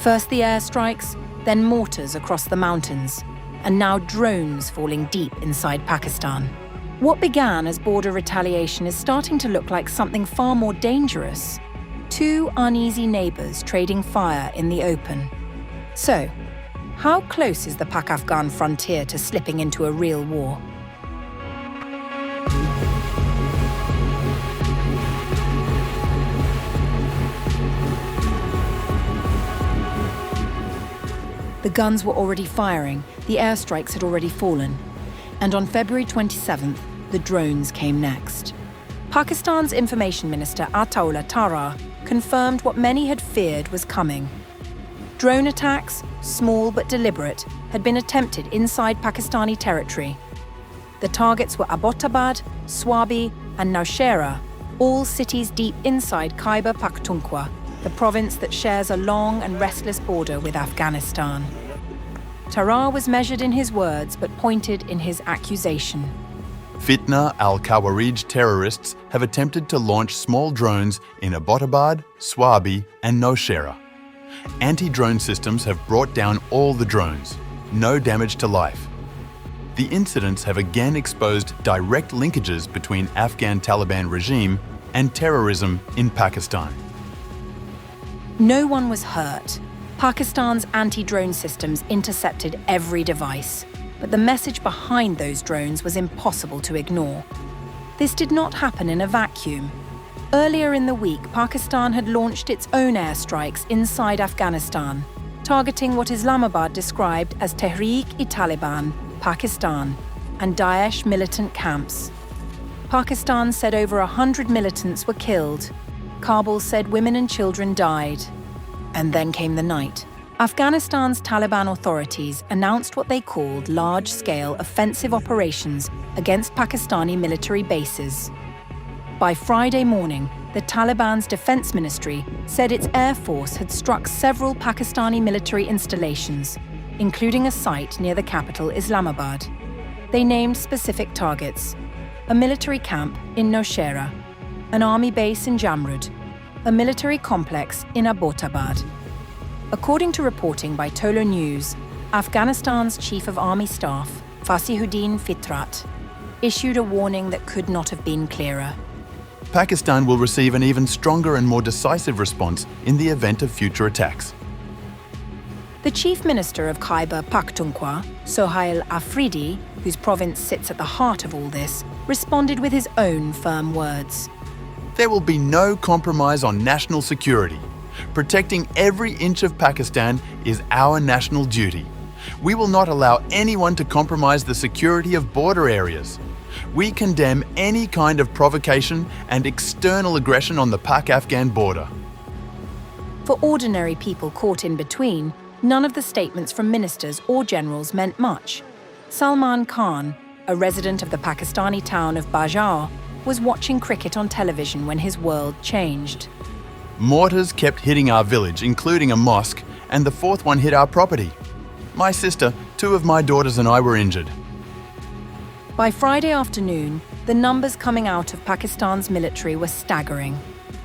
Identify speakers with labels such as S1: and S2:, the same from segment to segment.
S1: First the airstrikes, then mortars across the mountains, and now drones falling deep inside Pakistan. What began as border retaliation is starting to look like something far more dangerous. Two uneasy neighbours trading fire in the open. So, how close is the Pak-Afghan frontier to slipping into a real war? The guns were already firing, the airstrikes had already fallen, and on February 27th, the drones came next. Pakistan's Information Minister Ataullah Tara confirmed what many had feared was coming. Drone attacks, small but deliberate, had been attempted inside Pakistani territory. The targets were Abbottabad, Swabi, and Nowshera, all cities deep inside Khyber Pakhtunkhwa, the province that shares a long and restless border with Afghanistan. Tara was measured in his words but pointed in his accusation.
S2: Fitna al-Khawarij terrorists have attempted to launch small drones in Abbottabad, Swabi, and Nowshera. Anti-drone systems have brought down all the drones. No damage to life. The incidents have again exposed direct linkages between Afghan Taliban regime and terrorism in Pakistan.
S1: No one was hurt. Pakistan's anti-drone systems intercepted every device, but the message behind those drones was impossible to ignore. This did not happen in a vacuum. Earlier in the week, Pakistan had launched its own airstrikes inside Afghanistan, targeting what Islamabad described as Tehreek-e-Taliban, Pakistan, and Daesh militant camps. Pakistan said over 100 militants were killed. Kabul said women and children died. And then came the night. Afghanistan's Taliban authorities announced what they called large-scale offensive operations against Pakistani military bases. By Friday morning, the Taliban's defense ministry said its air force had struck several Pakistani military installations, including a site near the capital Islamabad. They named specific targets: a military camp in Nowshera, an army base in Jamrud, a military complex in Abbottabad. According to reporting by Tolo News, Afghanistan's Chief of Army Staff, Fasihuddin Fitrat, issued a warning that could not have been clearer.
S2: Pakistan will receive an even stronger and more decisive response in the event of future attacks.
S1: The Chief Minister of Khyber Pakhtunkhwa, Sohail Afridi, whose province sits at the heart of all this, responded with his own firm words.
S2: There will be no compromise on national security. Protecting every inch of Pakistan is our national duty. We will not allow anyone to compromise the security of border areas. We condemn any kind of provocation and external aggression on the Pak-Afghan border.
S1: For ordinary people caught in between, none of the statements from ministers or generals meant much. Salman Khan, a resident of the Pakistani town of Bajar, was watching cricket on television when his world changed.
S2: Mortars kept hitting our village, including a mosque, and the fourth one hit our property. My sister, 2 of my daughters and I were injured.
S1: By Friday afternoon, the numbers coming out of Pakistan's military were staggering.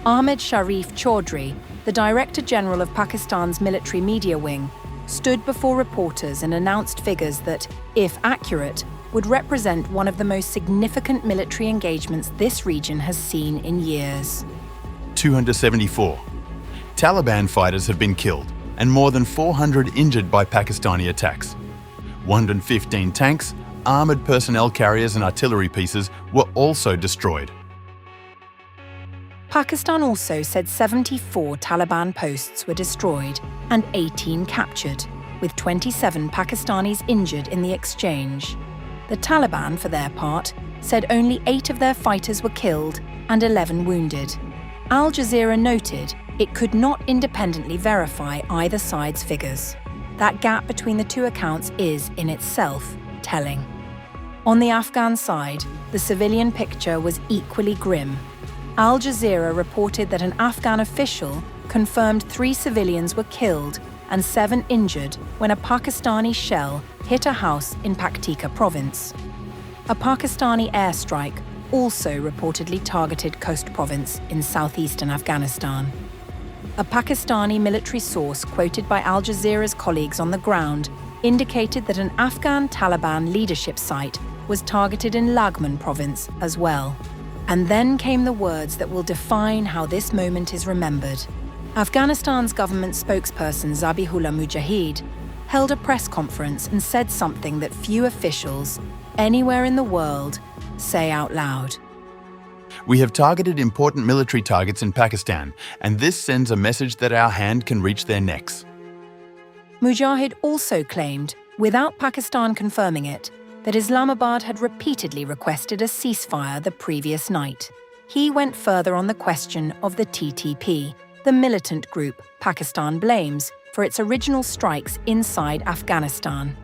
S1: Ahmed Sharif Chaudhry, the Director General of Pakistan's military media wing, stood before reporters and announced figures that, if accurate, would represent one of the most significant military engagements this region has seen in years.
S2: 274. Taliban fighters have been killed and more than 400 injured by Pakistani attacks. 115 tanks, armoured personnel carriers and artillery pieces were also destroyed.
S1: Pakistan also said 74 Taliban posts were destroyed and 18 captured, with 27 Pakistanis injured in the exchange. The Taliban, for their part, said only 8 of their fighters were killed and 11 wounded. Al Jazeera noted it could not independently verify either side's figures. That gap between the two accounts is, in itself, telling. On the Afghan side, the civilian picture was equally grim. Al Jazeera reported that an Afghan official confirmed 3 civilians were killed and 7 injured when a Pakistani shell hit a house in Paktika province. A Pakistani airstrike also reportedly targeted Khost province in southeastern Afghanistan. A Pakistani military source quoted by Al Jazeera's colleagues on the ground indicated that an Afghan Taliban leadership site was targeted in Laghman province as well. And then came the words that will define how this moment is remembered. Afghanistan's government spokesperson Zabihullah Mujahid held a press conference and said something that few officials, anywhere in the world, say out loud.
S2: We have targeted important military targets in Pakistan, and this sends a message that our hand can reach their necks.
S1: Mujahid also claimed, without Pakistan confirming it, that Islamabad had repeatedly requested a ceasefire the previous night. He went further on the question of the TTP, the militant group Pakistan blames for its original strikes inside Afghanistan.